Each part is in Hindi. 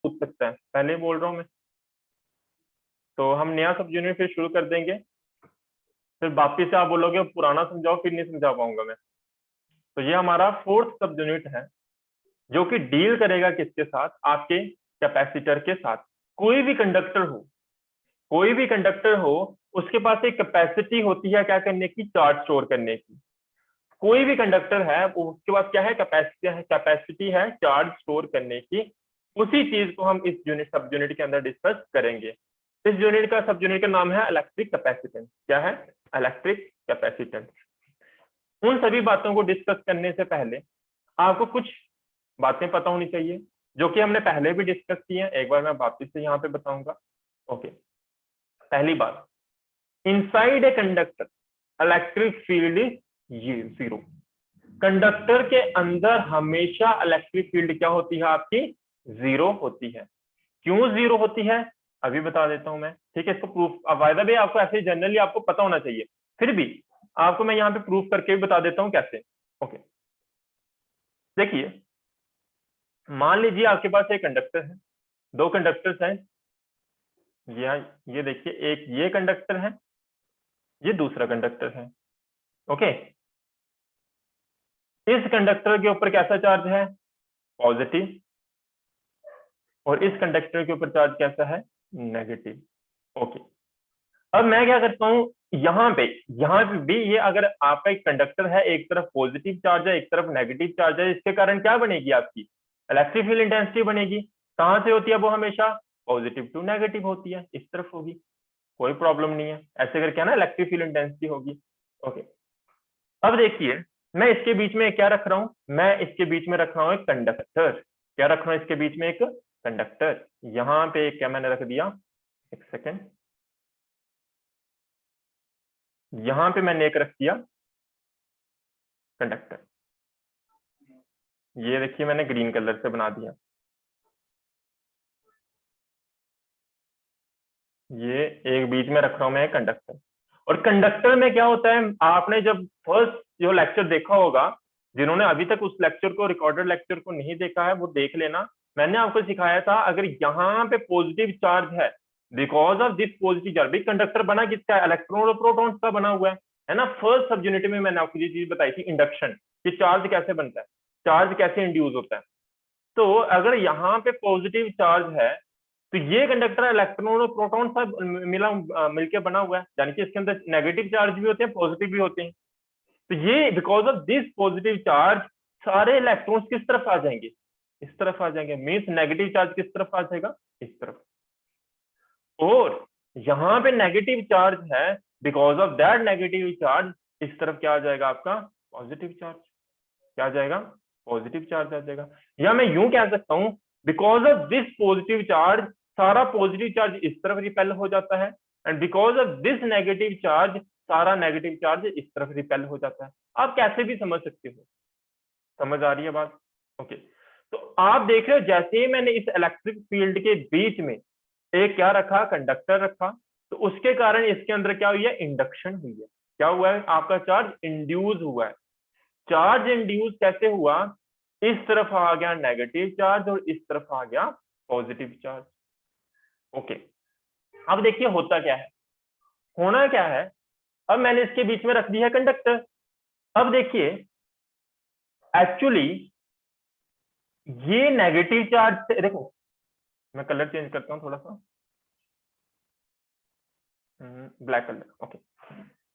पूछ सकता है, पहले ही बोल रहा हूँ मैं। तो हम नया सब यूनिट फिर शुरू कर देंगे, फिर वापिस से आप बोलोगे पुराना समझाओ, फिर नहीं समझा पाऊंगा मैं। तो ये हमारा फोर्थ सब यूनिट है, जो कि डील करेगा किसके साथ, आपके कैपेसिटर के साथ। कोई भी कंडक्टर हो, कोई भी कंडक्टर हो, उसके पास एक कैपेसिटी होती है क्या करने की, चार्ज स्टोर करने की। कोई भी कंडक्टर है उसके पास क्या है, कैपेसिटी है चार्ज स्टोर करने की। उसी चीज को हम इस यूनिट सब यूनिट के अंदर डिस्कस करेंगे। इस यूनिट का सब यूनिट का नाम है इलेक्ट्रिक कैपेसिटेंस। क्या है, इलेक्ट्रिक कैपेसिटेंस। उन सभी बातों को डिस्कस करने से पहले आपको कुछ बातें पता होनी चाहिए, जो कि हमने पहले भी डिस्कस की है, एक बार मैं वापस से यहाँ पे बताऊंगा। ओके, पहली बात, inside a conductor electric field is zero. Conductor के अंदर हमेशा इलेक्ट्रिक फील्ड क्या होती है आपकी, जीरो होती है। क्यों जीरो होती है अभी बता देता हूं मैं, ठीक है। इसको प्रूफ वायदा भी आपको ऐसे जनरली आपको पता होना चाहिए, फिर भी आपको मैं यहाँ पे प्रूफ करके भी बता देता हूँ कैसे। ओके, देखिए, मान लीजिए आपके पास एक कंडक्टर है, दो कंडक्टर्स हैं। ये देखिए, एक ये कंडक्टर है, ये दूसरा कंडक्टर है। ओके, इस कंडक्टर के ऊपर कैसा चार्ज है, पॉजिटिव, और इस कंडक्टर के ऊपर चार्ज कैसा है, नेगेटिव। ओके, अब मैं क्या करता हूं, यहाँ पे भी ये अगर आपका एक कंडक्टर है, एक तरफ पॉजिटिव चार्ज है, एक तरफ नेगेटिव चार्ज है, इसके कारण क्या बनेगी आपकी इलेक्ट्रिक फील्ड इंटेंसिटी बनेगी। कहां से होती है वो, हमेशा पॉजिटिव टू नेगेटिव होती है, इस तरफ होगी, कोई प्रॉब्लम नहीं है। ऐसे करके ना इलेक्ट्रिक फील्ड इंटेंसिटी होगी। ओके, अब देखिए, मैं इसके बीच में क्या रख रहा हूं, मैं इसके बीच में रख रहा हूं एक कंडक्टर। क्या रख रहा हूं इसके बीच में, एक कंडक्टर। यहां पे क्या मैंने रख दिया, एक सेकेंड, यहां पे मैंने एक रख दिया कंडक्टर। ये देखिए मैंने ग्रीन कलर से बना दिया। ये एक बीच में रख रहा हूं मैं कंडक्टर। और कंडक्टर में क्या होता है, आपने जब फर्स्ट जो लेक्चर देखा होगा, जिन्होंने अभी तक उस लेक्चर को, रिकॉर्डेड लेक्चर को नहीं देखा है, वो देख लेना। मैंने आपको सिखाया था, अगर यहाँ पे पॉजिटिव चार्ज है, because of this positive charge, भी कंडक्टर बना किसका है, इलेक्ट्रॉन और प्रोटॉन्स का बना हुआ है ना। फर्स्ट सब यूनिट में मैंने आपको ये चीज बताई थी, इंडक्शन, कि चार्ज कैसे बनता है, चार्ज कैसे इंड्यूस होता है। तो अगर यहाँ पे पॉजिटिव चार्ज है, तो ये कंडक्टर इलेक्ट्रॉन और प्रोटॉन सब मिलके बना हुआ है, यानी कि इसके अंदर नेगेटिव चार्ज भी होते हैं, पॉजिटिव भी होते हैं। तो ये because of this positive charge सारे इलेक्ट्रॉन्स किस तरफ आ जाएंगे, इस तरफ आ जाएंगे। मींस नेगेटिव चार्ज किस तरफ आ जाएगा, इस तरफ। और यहाँ पे नेगेटिव चार्ज है, because of that negative charge इस तरफ क्या आ जाएगा आपका, पॉजिटिव चार्ज। क्या आ जाएगा, पॉजिटिव चार्ज आ जाएगा। या मैं यूं कह सकता हूं, because of this positive charge सारा पॉजिटिव चार्ज इस तरफ रिपेल हो जाता है, and because of this negative charge सारा नेगेटिव चार्ज इस तरफ रिपेल हो जाता है। आप कैसे भी समझ सकते हो, समझ आ रही है बात। ओके, तो आप देख रहे हो, जैसे ही मैंने इस इलेक्ट्रिक फील्ड के बीच में एक क्या रखा, कंडक्टर रखा, तो उसके कारण इसके अंदर क्या हुई है, इंडक्शन हुई है। क्या हुआ है, आपका चार्ज इंड्यूस हुआ है। चार्ज इंड्यूस कैसे हुआ, इस तरफ आ गया नेगेटिव चार्ज और इस तरफ आ गया पॉजिटिव चार्ज। ओके, अब देखिए होता क्या है, होना क्या है, अब मैंने इसके बीच में रख दिया है कंडक्टर। अब देखिए, एक्चुअली ये नेगेटिव चार्ज से, देखो मैं कलर चेंज करता हूं थोड़ा सा, ब्लैक कलर। ओके,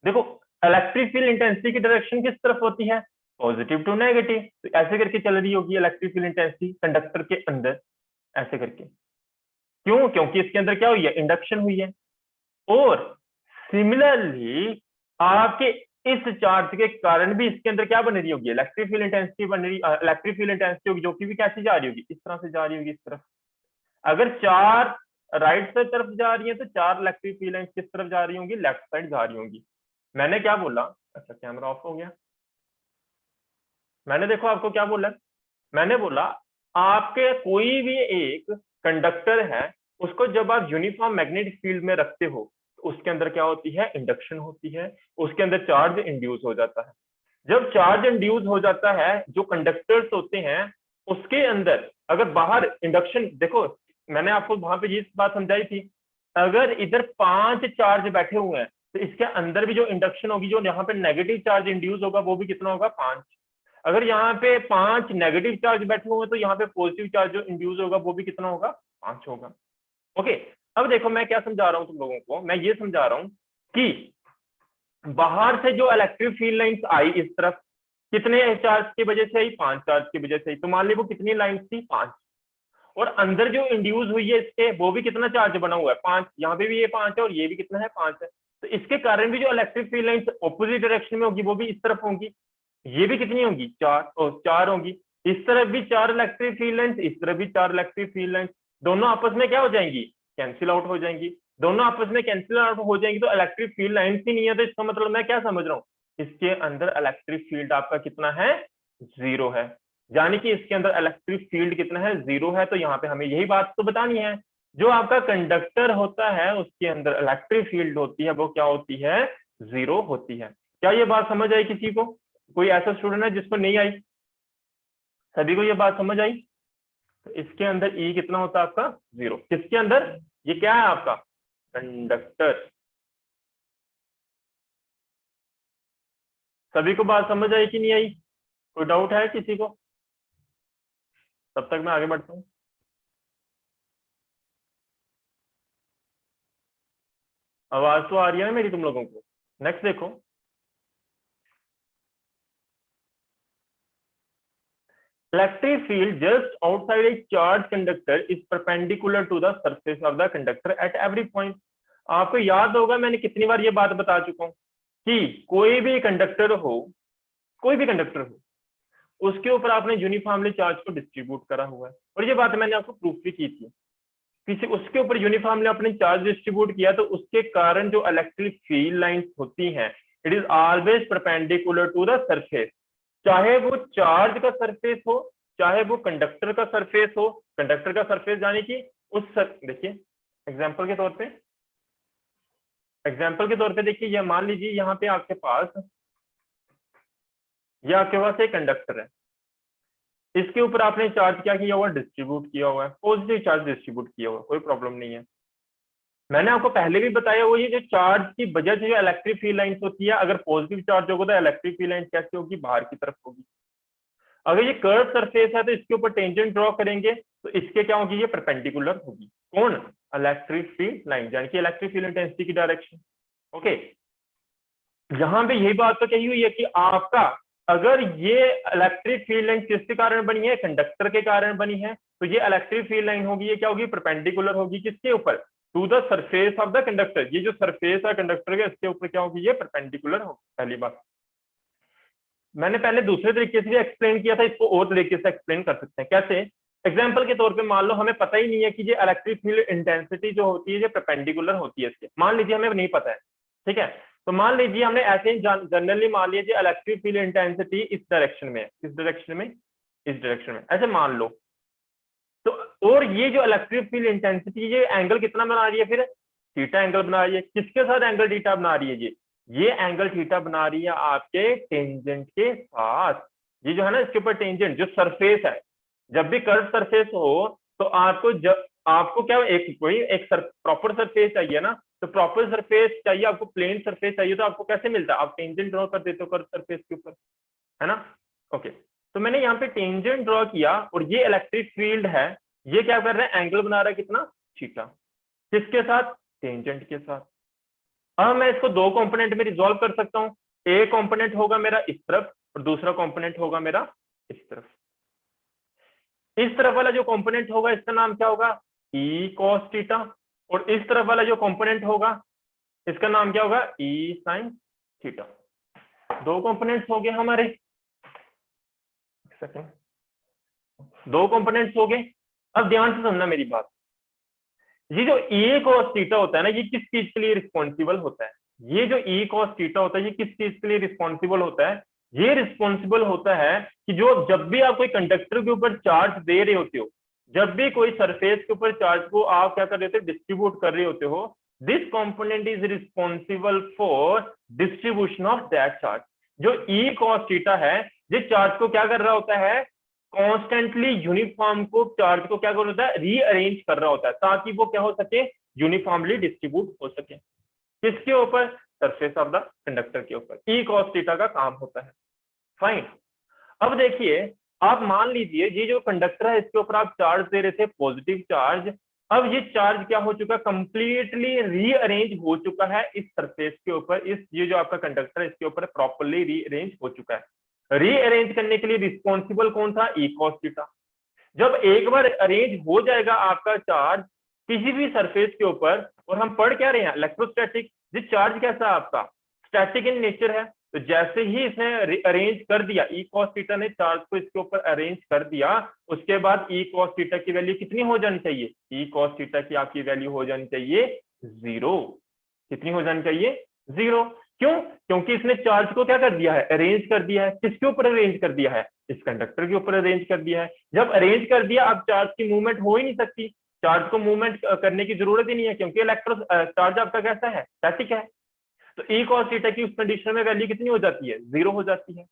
देखो, इलेक्ट्रिक फील्ड इंटेंसिटी की डायरेक्शन किस तरफ होती है, पॉजिटिव टू नेगेटिव। तो ऐसे करके चल रही होगी इलेक्ट्रिक फील्ड इंटेंसिटी कंडक्टर के अंदर, ऐसे करके। क्यों, क्योंकि इसके अंदर क्या हुई है, इंडक्शन हुई है। और सिमिलरली आपके इस चार्ज के कारण भी इसके अंदर क्या बन रही होगी, इलेक्ट्रिक फील्ड इंटेंसिटी बन रही, इलेक्ट्रिक फील्ड इंटेंसिटी होगी, जो कि भी कैसी जा रही होगी, इस तरह से जा रही होगी, इस तरफ। अगर चार राइट साइड तरफ जा रही है, तो चार इलेक्ट्रिक फील्ड किस तरफ जा रही होंगी, लेफ्ट साइड जा रही होंगी। मैंने क्या बोला, अच्छा कैमरा ऑफ हो गया। मैंने देखो आपको क्या बोला, मैंने बोला आपके कोई भी एक कंडक्टर है, उसको जब आप यूनिफॉर्म मैग्नेटिक फील्ड में रखते हो, तो उसके अंदर क्या होती है, इंडक्शन होती है, उसके अंदर चार्ज इंड्यूस हो जाता है। जब चार्ज इंड्यूस हो जाता है, जो कंडक्टर्स होते हैं उसके अंदर, अगर बाहर इंडक्शन देखो, मैंने आपको वहां पे ये बात समझाई थी, अगर इधर 5 चार्ज बैठे हुए हैं तो इसके अंदर भी जो इंडक्शन होगी, जो यहाँ पे नेगेटिव चार्ज इंड्यूस होगा वो भी कितना होगा, 5। अगर यहाँ पे 5 नेगेटिव चार्ज बैठे हुए हैं तो यहाँ पे पॉजिटिव चार्ज जो इंड्यूस होगा वो भी कितना होगा, 5 होगा। ओके, अब देखो मैं क्या समझा रहा हूँ तुम लोगों को, मैं ये समझा रहा हूँ कि बाहर से जो इलेक्ट्रिक फील्ड लाइंस आई इस तरफ, कितने चार्ज की वजह से आई, 5 चार्ज की वजह से आई। तो मान ली वो कितनी लाइंस थी, 5। और अंदर जो इंड्यूस हुई है इसके, वो भी कितना चार्ज बना हुआ है, 5। यहाँ पे भी ये 5 है और ये भी कितना है, 5 है। तो इसके कारण भी जो electric field lines opposite direction में होगी वो भी इस तरफ होंगी। ये भी कितनी होंगी, 4, और 4 होंगी। इस तरफ भी 4 इलेक्ट्रिक फील्ड लाइंस, इस तरफ भी 4 इलेक्ट्रिक फील्ड लाइंस, दोनों आपस में क्या हो जाएंगी, कैंसिल आउट हो जाएंगी। दोनों आपस में कैंसिल आउट हो जाएंगी तो इलेक्ट्रिक फील्ड लाइंस ही नहीं है। तो इसका मतलब मैं क्या समझ रहा हूँ, इसके अंदर इलेक्ट्रिक फील्ड आपका कितना है, 0 है। यानी कि इसके अंदर इलेक्ट्रिक फील्ड कितना है, 0 है। तो यहाँ पे हमें यही बात तो बतानी है, जो आपका कंडक्टर होता है उसके अंदर इलेक्ट्रिक फील्ड होती है वो क्या होती है, 0 होती है। क्या ये बात समझ आई किसी को? कोई ऐसा स्टूडेंट है जिसको नहीं आई? सभी को ये बात समझ आई? तो इसके अंदर ई कितना होता है आपका, 0। किसके अंदर, ये क्या है आपका, कंडक्टर। सभी को बात समझ आई कि नहीं आई? कोई डाउट है किसी को? तब तक मैं आगे बढ़ता हूँ। आवाज तो आ रही है ना मेरी तुम लोगों को? नेक्स्ट देखो, electric field just outside a charged conductor is perpendicular to the surface of the conductor at every point। आपको याद होगा मैंने कितनी बार ये बात बता चुका हूं कि कोई भी कंडक्टर हो, कोई भी कंडक्टर हो, उसके ऊपर आपने यूनिफॉर्मली चार्ज को डिस्ट्रीब्यूट करा हुआ है। और ये बात मैंने आपको प्रूफ भी की थी, किसी उसके ऊपर यूनिफॉर्मली आपने चार्ज डिस्ट्रीब्यूट किया तो उसके कारण जो इलेक्ट्रिक फील्ड लाइंस होती हैं, it is always perpendicular to the surface. चाहे वो चार्ज का सरफेस हो, चाहे वो कंडक्टर का सरफेस हो। कंडक्टर का सरफेस यानी कि देखिए एग्जाम्पल के तौर पे, देखिए ये मान लीजिए यहाँ पे आपके पास, ये आपके पास एक कंडक्टर है, इसके ऊपर आपने चार्ज क्या किया हुआ, डिस्ट्रीब्यूट किया हुआ है, पॉजिटिव चार्ज डिस्ट्रीब्यूट किया हुआ है, कोई प्रॉब्लम नहीं है। मैंने आपको पहले भी बताया वो, ये जो चार्ज की वजह से जो इलेक्ट्रिक फील्ड लाइंस होती है, अगर पॉजिटिव चार्ज होगा तो इलेक्ट्रिक फील्ड लाइंस कैसे होगी, बाहर की तरफ होगी। अगर ये कर्व सरफेस है तो इसके ऊपर टेंजेंट ड्रॉ करेंगे तो इसके क्या होगी, ये परपेंडिकुलर होगी। कौन, इलेक्ट्रिक फील्ड लाइन, यानी कि इलेक्ट्रिक फील्ड इंटेंसिटी की डायरेक्शन। ओके, यहां पे यही बात तो कही हुई है कि आपका अगर ये इलेक्ट्रिक फील्ड लाइन किसके कारण बनी है, कंडक्टर के कारण बनी है, तो ये इलेक्ट्रिक फील्ड लाइन होगी, ये क्या होगी, परपेंडिकुलर होगी किसके ऊपर, to the surface of the conductor. ये जो सरफेस है कंडक्टर के, इसके ऊपर क्या होगी, ये परपेंडिकुलर होगी। पहली बात, मैंने पहले दूसरे तरीके से भी एक्सप्लेन किया था, इसको और तरीके से एक्सप्लेन कर सकते हैं। कैसे? एग्जाम्पल के तौर पे मान लो हमें पता ही नहीं है कि ये इलेक्ट्रिक फील्ड इंटेंसिटी जो होती है ये परपेंडिकुलर होती है इसके, मान लीजिए हमें नहीं पता है, ठीक है। तो मान लीजिए हमने ऐसे ही जनरली मान लीजिए इलेक्ट्रिक फील्ड इंटेंसिटी इस डायरेक्शन में, इस डायरेक्शन में, इस डायरेक्शन में, ऐसे मान लो। तो और ये जो इलेक्ट्रिक फील्ड इंटेंसिटी, ये एंगल कितना बना रही है, फिर थीटा एंगल बना रही है। किसके साथ एंगल थीटा बना रही है? ये एंगल थीटा बना रही है आपके टेंजेंट के साथ। ये जो है ना इसके ऊपर टेंजेंट जो सरफेस है, जब भी कर्व सरफेस हो तो आपको क्या एक कोई एक प्रॉपर सरफेस चाहिए ना, तो प्रॉपर सरफेस चाहिए आपको, प्लेन सरफेस चाहिए, तो आपको कैसे मिलता है, आप टेंजेंट ड्रॉ कर देते हो कर्व सरफेस के ऊपर, है ना। ओके, तो मैंने यहाँ पे टेंजेंट ड्रॉ किया और ये इलेक्ट्रिक फील्ड है, ये क्या कर रहा है, एंगल बना रहा है कितना, थीटा। किसके साथ, टेंजेंट के साथ। अब मैं इसको दो कंपोनेंट में रिजॉल्व कर सकता हूँ। एक कंपोनेंट होगा मेरा इस तरफ और दूसरा कंपोनेंट होगा मेरा इस तरफ। इस तरफ वाला जो कंपोनेंट होगा इसका नाम क्या होगा, ई कॉस थीटा, और इस तरफ वाला जो कंपोनेंट होगा इसका नाम क्या होगा, ई साइन थीटा। दो कंपोनेंट्स हो गए हमारे, दो कंपोनेंट्स हो गए। अब ध्यान से सुनना मेरी बात, ये जो ई कॉस थीटा होता है ना, ये किस चीज के लिए रिस्पॉन्सिबल होता है, ये जो ई कॉस थीटा होता है ये किस चीज के लिए रिस्पॉन्सिबल होता है, ये रिस्पॉन्सिबल होता है कि जो जब भी आप कोई कंडक्टर के ऊपर चार्ज दे रहे होते हो, जब भी कोई सरफेस के ऊपर चार्ज को आप क्या कर रहे होते हो, डिस्ट्रीब्यूट कर रहे होते हो, this component is responsible for distribution of that charge. जो ई कॉस थीटा है, ये चार्ज को क्या कर रहा होता है, कॉन्स्टेंटली यूनिफॉर्म को चार्ज को क्या कर होता है, रीअरेंज कर रहा होता है ताकि वो क्या हो सके, यूनिफॉर्मली डिस्ट्रीब्यूट हो सके। किसके ऊपर, सरफेस ऑफ द कंडक्टर के ऊपर। ई कॉस थीटा का काम होता है। फाइन। अब देखिए, आप मान लीजिए ये जो कंडक्टर है इसके ऊपर आप चार्ज दे रहे थे, पॉजिटिव चार्ज। अब ये चार्ज क्या हो चुका, कंप्लीटली रीअरेंज हो चुका है इस सरफेस के ऊपर। इस ये जो आपका कंडक्टर है इसके ऊपर प्रॉपर्ली रीअरेंज हो चुका है। रीअरेंज करने के लिए रिस्पॉन्सिबल कौन था, ई कॉस थीटा। जब एक बार अरेंज हो जाएगा आपका चार्ज किसी भी सरफेस के ऊपर, और हम पढ़ क्या रहे हैं, इलेक्ट्रोस्टैटिक, ये चार्ज कैसा है आपका, स्टैटिक इन नेचर है। तो जैसे ही इसने अरेंज कर दिया, ई कॉस थीटा ने चार्ज को इसके ऊपर अरेंज कर दिया, उसके बाद ई कॉस थीटा की वैल्यू कितनी हो जानी चाहिए, ई कॉस थीटा की आपकी वैल्यू हो जानी चाहिए 0। कितनी हो जानी चाहिए, 0। क्यों, क्योंकि इसने चार्ज को क्या कर दिया है, अरेंज कर दिया है। किसके ऊपर अरेंज कर दिया है, इस कंडक्टर के ऊपर अरेंज कर दिया है। जब अरेंज कर दिया, अब चार्ज की मूवमेंट हो ही नहीं सकती, चार्ज को मूवमेंट करने की जरूरत ही नहीं है, क्योंकि इलेक्ट्रो चार्ज आपका कैसा है, स्टैटिक है। तो ई कॉस थीटा की उस कंडीशन में वैल्यू कितनी हो जाती है, 0 हो जाती है।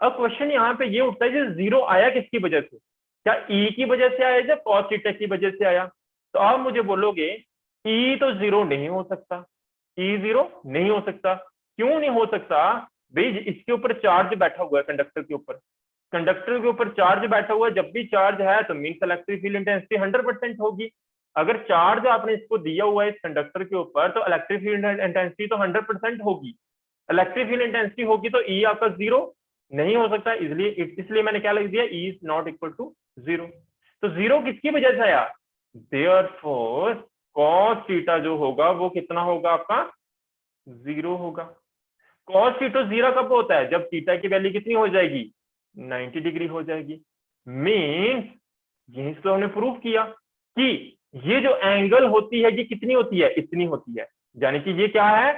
अब क्वेश्चन यहाँ पे ये उठता है, जो 0 आया किसकी वजह से, क्या ई की वजह से आया या कॉस थीटा की वजह से आया। तो आप मुझे बोलोगे ई तो 0 नहीं हो सकता, ई 0 नहीं हो सकता। क्यों नहीं हो सकता भाई, इसके ऊपर चार्ज बैठा हुआ है कंडक्टर के ऊपर, कंडक्टर के ऊपर चार्ज बैठा हुआ है। जब भी चार्ज है तो मीन्स इलेक्ट्रिक फील्ड इंटेंसिटी 100% होगी। अगर चार्ज आपने इसको दिया हुआ है इस कंडक्टर के ऊपर, तो इलेक्ट्रिक फील्ड इंटेंसिटी तो 100% होगी। इलेक्ट्रिक फील्ड इंटेंसिटी होगी तो ई आपका 0 नहीं हो सकता, इसलिए मैंने क्या लिख दिया, E is not equal to 0। तो 0 किसकी वजह से आया, देयरफॉर कॉस थीटा जो होगा वो कितना होगा आपका, 0 होगा। कॉस थीटा 0 कब होता है, जब थीटा की वैल्यू कितनी हो जाएगी, 90 डिग्री हो जाएगी। मीन्स यही तो हमने प्रूफ किया कि ये जो एंगल होती है ये कितनी होती है, इतनी होती है। यानी कि ये क्या है,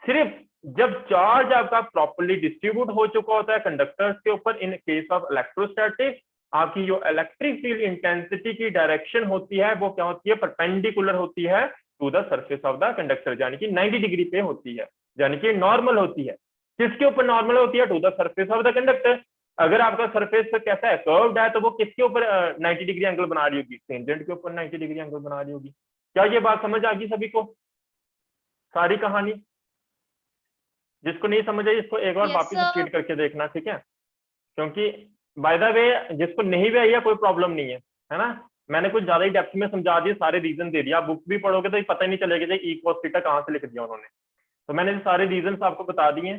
सिर्फ जब चार्ज आपका प्रॉपर्ली डिस्ट्रीब्यूट हो चुका होता है कंडक्टर्स के ऊपर, इन केस ऑफ इलेक्ट्रोस्टैटिक, आपकी जो इलेक्ट्रिक फील्ड इंटेंसिटी की डायरेक्शन होती है वो क्या होती है, परपेंडिकुलर होती है to the surface of the conductor, यानी कि 90 डिग्री पे होती है, यानी कि नॉर्मल होती है। किसके ऊपर नॉर्मल होती है, to the surface of the conductor. अगर आपका सरफेस कैसा है, कर्व्ड है, तो वो किसके ऊपर 90 डिग्री एंगल बना रही होगी, टेंजेंट के ऊपर 90 डिग्री एंगल बना रही होगी। क्या ये बात समझ आ गई सभी को, सारी कहानी। जिसको नहीं समझ आई इसको एक बार यस वापस सर। रिपीट करके देखना, ठीक है। क्योंकि बाय द वे जिसको नहीं भी आई है कोई प्रॉब्लम नहीं है ना। मैंने कुछ ज्यादा ही डेप्थ में समझा दिया, सारे रीजन दे दिया, बुक भी पढ़ोगे तो ये पता ही नहीं चलेगा ई कॉस थीटा कहाँ से लिख दिया उन्होंने। तो मैंने सारे रीजन आपको बता दिए।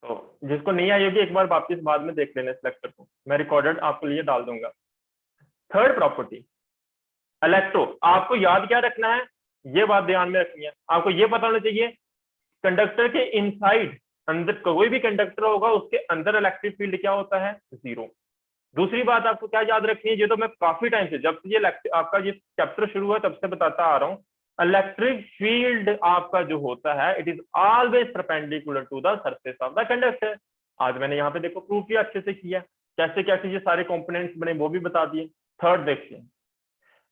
तो जिसको नहीं आई होगी एक बार वापस बाद में देख लेना इस लेक्चर को, मैं रिकॉर्डेड आपके लिए डाल दूंगा। Third property, electro. आपको याद क्या रखना है, ये बात ध्यान में रखनी है, आपको ये पता होना चाहिए कंडक्टर के इनसाइड, अंदर कोई भी कंडक्टर होगा उसके अंदर इलेक्ट्रिक फील्ड क्या होता है, 0। दूसरी बात आपको क्या याद रखनी है, ये तो मैं काफी टाइम से, जब से ये आपका ये चैप्टर शुरू हुआ तब से बताता आ रहा हूँ, इलेक्ट्रिक फील्ड आपका जो होता है it is always perpendicular to the surface of the conductor. आज मैंने यहाँ पे देखो प्रूफ किया अच्छे से किया, कैसे कैसे ये सारे कंपोनेंट्स बने वो भी बता दिए। थर्ड देखते हैं,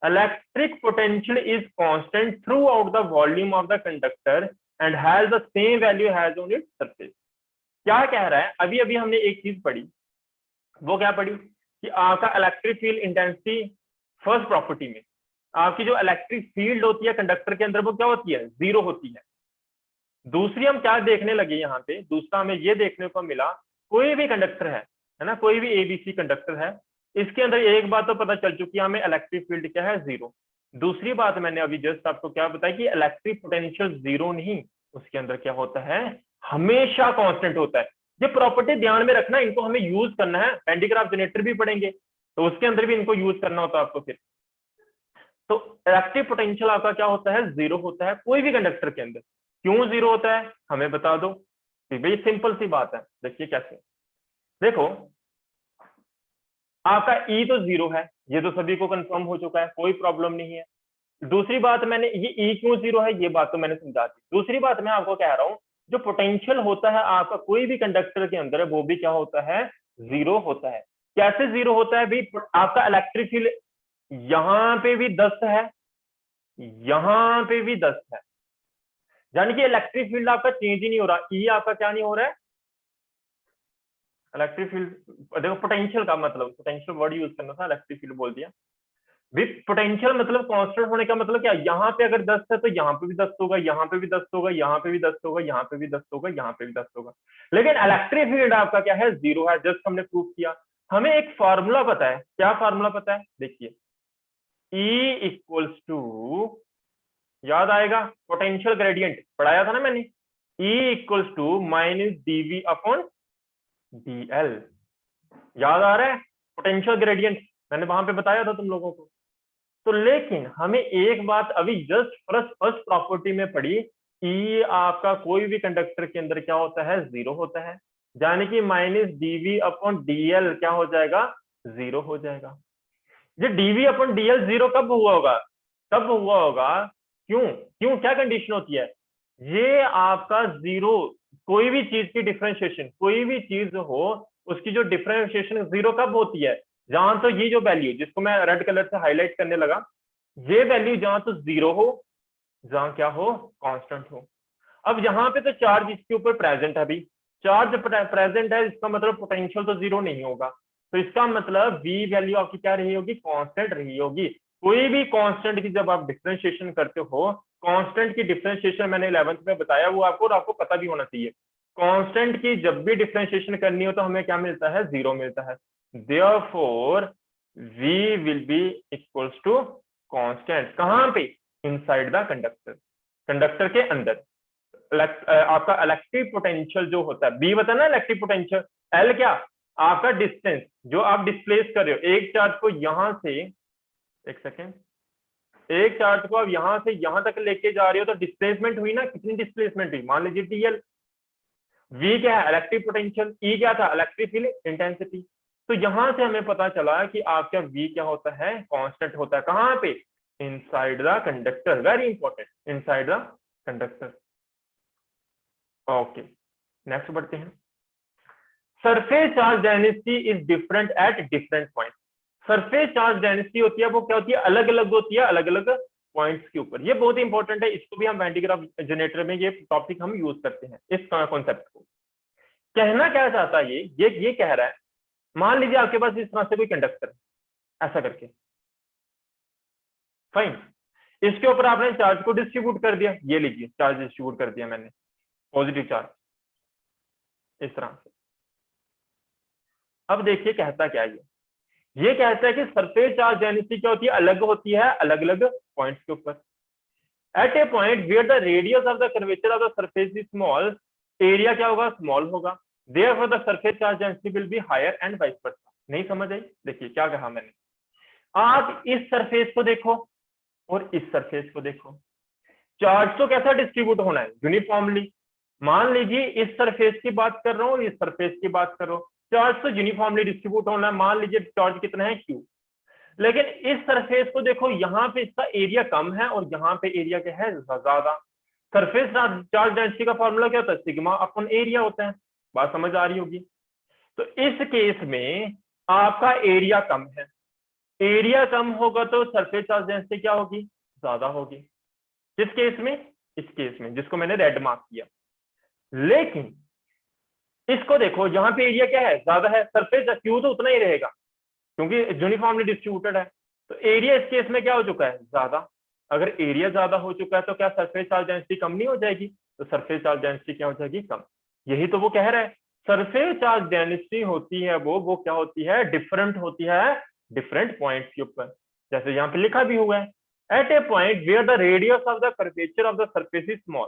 electric potential is constant throughout the volume of the conductor and has the same value as on its surface। क्या कह रहा है, अभी अभी हमने एक चीज पढ़ी, वो क्या पढ़ी कि आपका electric field intensity first property में आपकी जो इलेक्ट्रिक फील्ड होती है कंडक्टर के अंदर वो क्या होती है, 0 होती है। दूसरी हम क्या देखने लगे यहाँ पे, दूसरा हमें ये देखने को मिला, कोई भी कंडक्टर है ना, कोई भी एबीसी कंडक्टर है, इसके अंदर एक बात तो पता चल चुकी है हमें, इलेक्ट्रिक फील्ड क्या है, 0। दूसरी बात मैंने अभी जस्ट आपको क्या बताया कि इलेक्ट्रिक पोटेंशियल 0 नहीं, उसके अंदर क्या होता है, हमेशा कांस्टेंट होता है। ये प्रॉपर्टी ध्यान में रखना, इनको हमें यूज करना है, बैंडिग्राफ जनरेटर भी पढ़ेंगे तो उसके अंदर भी इनको यूज करना होता है आपको फिर। तो इलेक्ट्रिक पोटेंशियल आपका क्या होता है, 0 होता है कोई भी कंडक्टर के अंदर। क्यों 0 होता है हमें बता दो, भाई सिंपल सी बात है, देखिए कैसे। देखो आपका ई तो 0 है, ये तो सभी को कंफर्म हो चुका है, कोई प्रॉब्लम नहीं है। दूसरी बात मैंने ये ई क्यों 0 है ये बात तो मैंने समझा दी। दूसरी बात मैं आपको कह रहा हूँ, जो पोटेंशियल होता है आपका कोई भी कंडक्टर के अंदर है वो भी क्या होता है, 0 होता है। कैसे 0 होता है भाई, आपका इलेक्ट्रिक फील्ड यहाँ पे भी 10 है, यहाँ पे भी 10 है, यानी कि इलेक्ट्रिक फील्ड आपका चेंज ही नहीं हो रहा, ई आपका क्या नहीं हो रहा है, इलेक्ट्रिक फील्ड देखो, पोटेंशियल का मतलब, पोटेंशियल वर्ड यूज करना था, इलेक्ट्रिक फील्ड बोल दिया। विथ पोटेंशियल मतलब कांस्टेंट होने का मतलब क्या, यहाँ पे अगर 10 है तो यहाँ पे भी 10 होगा, यहाँ पे भी 10 होगा, यहाँ पे भी 10 होगा, यहाँ पे भी 10 होगा, यहाँ पे भी 10 होगा। लेकिन इलेक्ट्रिक फील्ड आपका क्या है, 0 है, जस्ट हमने प्रूव किया। हमें एक फॉर्मूला पता है, क्या फॉर्मूला पता है, देखिए, E इक्वल्स टू, याद आएगा, पोटेंशियल ग्रेडियंट पढ़ाया था ना मैंने, E equals to minus dV upon dl। याद आ रहा है, पोटेंशियल ग्रेडियंट मैंने वहां पे बताया था तुम लोगों को। तो लेकिन हमें एक बात अभी जस्ट फर्स्ट प्रॉपर्टी में पड़ी, E आपका कोई भी कंडक्टर के अंदर क्या होता है, 0 होता है, यानी कि माइनस dV अपॉन dl क्या हो जाएगा, 0 हो जाएगा। ये dV अपॉन dl 0 कब हुआ होगा, तब हुआ होगा, क्यों क्यों, क्या कंडीशन होती है, ये आपका 0, कोई भी चीज की डिफरेंशिएशन, कोई भी चीज हो उसकी जो डिफरेंशिएशन 0 कब होती है, जहां तो ये जो वैल्यू जिसको मैं रेड कलर से हाईलाइट करने लगा, ये वैल्यू जहां तो 0 हो, जहां क्या हो, कांस्टेंट हो। अब यहाँ पे तो चार्ज इसके ऊपर प्रेजेंट है, अभी चार्ज प्रेजेंट है, इसका मतलब पोटेंशियल तो 0 नहीं होगा, तो इसका मतलब V वैल्यू आपकी क्या रही होगी, कांस्टेंट रही होगी। कोई भी कांस्टेंट की जब आप डिफरेंशिएशन करते हो, कांस्टेंट की डिफरेंशिएशन मैंने 11th में बताया, वो आपको पता भी होना चाहिए। कांस्टेंट की जब भी डिफरेंशिएशन करनी हो तो हमें क्या मिलता है, 0 मिलता है। Therefore V will be equals to constant, कहां पे, इनसाइड द कंडक्टर, कंडक्टर के अंदर। आपका इलेक्ट्रिक पोटेंशियल जो होता है, बी बता ना इलेक्ट्रिक पोटेंशियल, एल क्या, आपका डिस्टेंस जो आप डिस्प्लेस कर रहे हो, एक चार्ज को यहां से, एक सेकेंड, एक चार्ज को आप यहां से यहां तक लेके जा रहे हो, तो डिस्प्लेसमेंट हुई ना, कितनी डिस्प्लेसमेंट हुई, मान लीजिए डीएल। वी क्या है, इलेक्ट्रिक पोटेंशियल, ई क्या था, इलेक्ट्रिक फील्ड इंटेंसिटी। तो यहां से हमें पता चला कि आपका वी क्या होता है, कांस्टेंट होता है, कहां पे, inside the conductor, very important, inside the conductor. Okay, next बढ़ते हैं। Surface charge density is different at different point. Surface charge density होती है, वो क्या होती है, अलग अलग होती है, अलग अलग पॉइंट्स के ऊपर। ये बहुत इंपॉर्टेंट है, इसको भी हम वैन डी ग्राफ जनरेटर में ये टॉपिक हम यूज करते हैं, इस कॉन्सेप्ट को। कहना क्या चाहता है ये कह रहा है, मान लीजिए आपके पास इस तरह से कोई कंडक्टर है, ऐसा करके, फाइन, इसके ऊपर आपने चार्ज को डिस्ट्रीब्यूट कर दिया, ये लीजिए चार्ज डिस्ट्रीब्यूट कर दिया मैंने, पॉजिटिव चार्ज, इस तरह से। अब देखिए कहता क्या है, ये कहता है कि सरफेस चार्ज डेंसिटी क्या होती है, अलग होती है अलग अलग पॉइंट्स के ऊपर। At a point where the radius of the curvature of the surface is small, area क्या होगा, स्मॉल होगा, therefore the surface charge density will be higher and vice versa. नहीं समझ आई, देखिए क्या कहा मैंने, आप इस सरफेस को देखो और इस सरफेस को देखो, चार्ज तो कैसा डिस्ट्रीब्यूट होना है, यूनिफॉर्मली। मान लीजिए इस सरफेस की बात कर रहा हूँ, इस सरफेस की बात कर रहा हूँ, चार्ज तो यूनिफॉर्मली डिस्ट्रीब्यूट होना है, मान लीजिए चार्ज कितना है, क्यू। लेकिन इस सरफेस को देखो, यहाँ पे इसका एरिया कम है और यहाँ पे एरिया क्या है, ज्यादा। सरफेस चार्ज डेंसिटी का फॉर्मूला क्या होता है, सिग्मा अपन एरिया होता है, बात समझ आ रही होगी। तो इस केस में आपका एरिया कम है, एरिया कम होगा तो सरफेस चार्ज डेंसिटी क्या होगी, ज्यादा होगी। किस केस में, इस केस में जिसको मैंने रेड मार्क किया। लेकिन इसको देखो, यहाँ पे एरिया क्या है, ज्यादा है, सरफेस क्यू तो उतना ही रहेगा क्योंकि यूनिफॉर्मली डिस्ट्रीब्यूटेड है। तो एरिया इस केस में क्या हो चुका है, ज्यादा। अगर एरिया ज्यादा हो चुका है तो क्या सरफेस चार्ज डेंसिटी कम नहीं हो जाएगी, तो सरफेस चार्ज डेंसिटी क्या हो जाएगी, कम। यही तो वो कह रहा है, सरफेस चार्ज डेंसिटी होती है वो क्या होती है, डिफरेंट होती है डिफरेंट पॉइंट्स के ऊपर, जैसे यहाँ पे लिखा भी हुआ है, at a point where the radius of the curvature of the surface is small.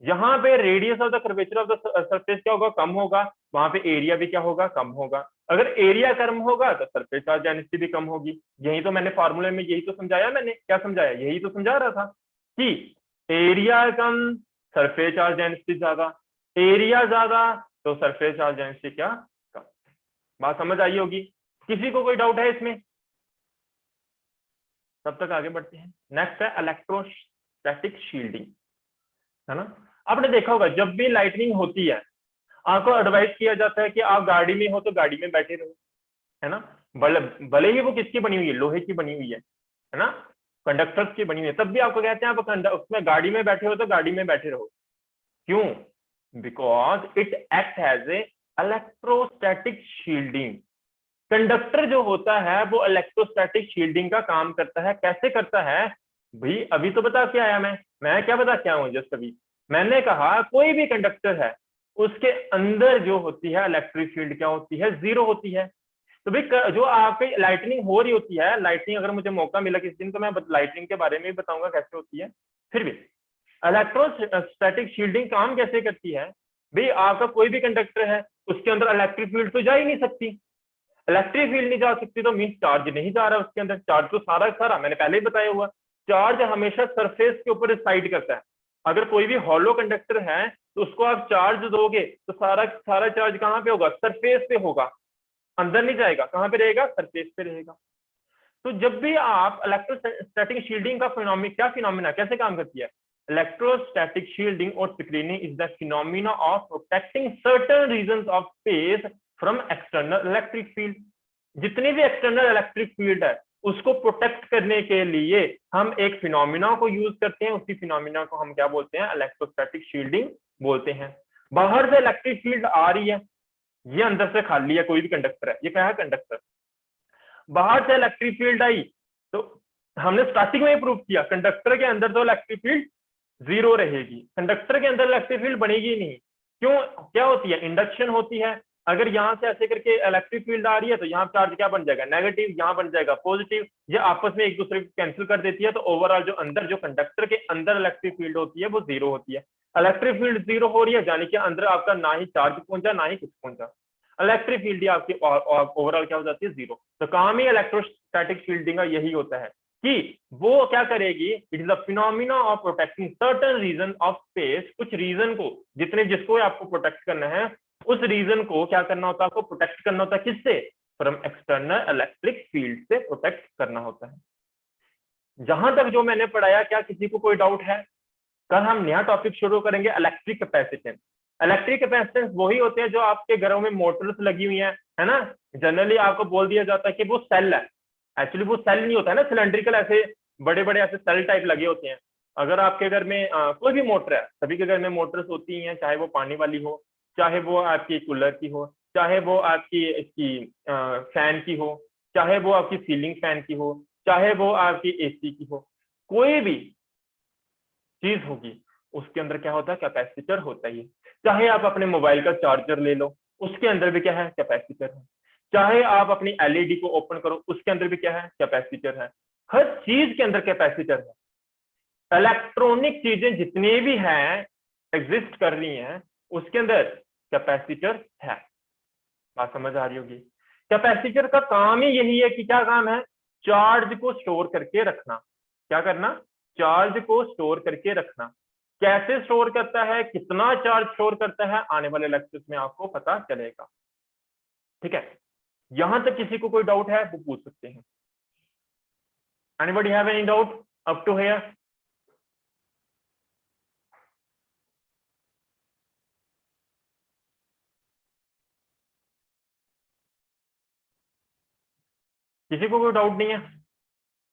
यहाँ पे radius of the curvature of the surface क्या होगा, कम होगा, वहां पे एरिया भी क्या होगा, कम होगा। अगर एरिया कम होगा तो सरफेस चार्ज डेंसिटी भी कम होगी। यही तो मैंने फॉर्मूले में यही तो समझाया, मैंने क्या समझाया, यही तो समझा रहा था कि एरिया कम, सरफेस चार्ज डेंसिटी ज्यादा, एरिया ज्यादा तो सरफेस चार्ज डेंसिटी क्या, कम। बात समझ आई होगी, किसी को कोई डाउट है इसमें, तब तक आगे बढ़ते हैं। नेक्स्ट है इलेक्ट्रोस्टैटिक शील्डिंग, है ना। आपने देखा होगा जब भी लाइटनिंग होती है, आपको एडवाइस किया जाता है कि आप गाड़ी में हो तो गाड़ी में बैठे रहो, है ना। भले ही वो किसकी बनी हुई है, लोहे की बनी हुई है ना, कंडक्टर्स की बनी हुई है, तब भी आपको कहते हैं आप उसमें गाड़ी में बैठे हो तो गाड़ी में बैठे रहो। क्यों, because it act as a electrostatic shielding. Conductor जो होता है वो इलेक्ट्रोस्टैटिक शील्डिंग का काम करता है। कैसे करता है भाई, अभी तो बता के आया मैं क्या बता के आया हूं जस्ट अभी। मैंने कहा कोई भी कंडक्टर है उसके अंदर जो होती है इलेक्ट्रिक फील्ड क्या होती है, जीरो होती है। तो भाई जो आपकी लाइटनिंग हो रही होती है, लाइटनिंग अगर मुझे मौका मिला किसी दिन तो मैं लाइटनिंग के बारे में भी बताऊंगा कैसे होती है। फिर भी इलेक्ट्रोस्टैटिक शील्डिंग काम कैसे करती है भाई, आपका कोई भी कंडक्टर है उसके अंदर इलेक्ट्रिक फील्ड तो जा ही नहीं सकती। इलेक्ट्रिक फील्ड नहीं जा सकती तो मीन चार्ज नहीं जा रहा उसके अंदर। चार्ज तो सारा सारा मैंने पहले ही बताया हुआ, चार्ज हमेशा सरफेस के ऊपर रिसाइड करता है। अगर कोई भी हॉलो कंडक्टर है तो उसको आप चार्ज दोगे तो सारा सारा चार्ज कहाँ पे होगा, सरफेस पे होगा, अंदर नहीं जाएगा। कहाँ पे रहेगा, सरफेस पे रहेगा। तो जब भी आप इलेक्ट्रोस्टैटिक शील्डिंग का फिनोमिना, क्या फिनोमिना कैसे काम करती है, इलेक्ट्रोस्टैटिक शील्डिंग और screening is the phenomena of protecting certain reasons of space from external electric field. जितनी भी एक्सटर्नल इलेक्ट्रिक फील्ड है उसको प्रोटेक्ट करने के लिए हम एक फिनोमिना को यूज करते हैं। उसी फिनोमिना को हम क्या बोलते हैं, इलेक्ट्रोस्टैटिक शील्डिंग बोलते हैं। बाहर से इलेक्ट्रिक फील्ड आ रही है, ये अंदर से खाली है, कोई भी कंडक्टर है, ये क्या है कंडक्टर। बाहर से इलेक्ट्रिक फील्ड आई तो हमने स्टार्टिंग में ही प्रूव किया कंडक्टर के अंदर तो इलेक्ट्रिक फील्ड जीरो रहेगी, कंडक्टर के अंदर इलेक्ट्रिक फील्ड बनेगी नहीं। क्यों, क्या होती है, इंडक्शन होती है। अगर यहाँ से ऐसे करके इलेक्ट्रिक फील्ड आ रही है तो यहाँ चार्ज क्या बन जाएगा, नेगेटिव, यहाँ बन जाएगा पॉजिटिव, ये आपस में एक दूसरे को कैंसिल कर देती है। तो ओवरऑल जो अंदर जो कंडक्टर के अंदर इलेक्ट्रिक फील्ड होती है वो जीरो होती है। इलेक्ट्रिक फील्ड जीरो हो रही है यानी कि अंदर आपका ना ही चार्ज पहुंचा ना ही कुछ पहुंचा, इलेक्ट्रिक फील्ड ही आपकी ओवरऑल क्या हो जाती है, जीरो। तो काम ही इलेक्ट्रोस्टैटिक फील्डिंग का यही होता है कि वो क्या करेगी, it is the phenomena of protecting certain region of space. कुछ रीजन को, जितने जिसको आपको प्रोटेक्ट करना है उस रीजन को क्या करना होता है, आपको प्रोटेक्ट करना होता है किससे, फ्रॉम एक्सटर्नल इलेक्ट्रिक फील्ड से प्रोटेक्ट करना होता है। जहां तक जो मैंने पढ़ाया, क्या किसी को कोई डाउट है? कल हम नया टॉपिक शुरू करेंगे, इलेक्ट्रिक कैपेसिटेंस। इलेक्ट्रिक कैपेसिटेंस वही होते हैं जो आपके घरों में मोटर्स लगी हुई है ना। जनरली आपको बोल दिया जाता है कि वो सेल है, एक्चुअली वो सेल नहीं होता है ना, सिलेंड्रिकल ऐसे बड़े बड़े ऐसे सेल टाइप लगे होते हैं। अगर आपके घर में कोई भी मोटर है, सभी के घर में मोटर्स होती हैं, चाहे वो पानी वाली हो, चाहे वो आपकी कूलर की हो, चाहे वो आपकी इसकी फैन की हो, चाहे वो आपकी सीलिंग फैन की हो, चाहे वो आपकी एसी की हो, कोई भी चीज होगी उसके अंदर क्या होता है, कैपेसिटर होता ही है। चाहे आप अपने मोबाइल का चार्जर ले लो, उसके अंदर भी क्या है, कैपेसिटर है। चाहे आप अपनी एलईडी को ओपन करो, उसके अंदर भी क्या है, कैपेसिटर है। हर चीज के अंदर कैपेसिटर है। इलेक्ट्रॉनिक चीजें जितनी भी हैं, एग्जिस्ट कर रही हैं, उसके अंदर कैपेसिटर है। बात समझ आ रही होगी। कैपेसिटर का काम ही यही है कि क्या काम है, चार्ज को स्टोर करके रखना। क्या करना, चार्ज को स्टोर करके रखना। कैसे स्टोर करता है, कितना चार्ज स्टोर करता है, आने वाले लेक्चर्स में आपको पता चलेगा। ठीक है, यहां तक किसी को कोई डाउट है वो पूछ सकते हैं। Anybody have any doubt up to here? किसी को कोई डाउट नहीं है?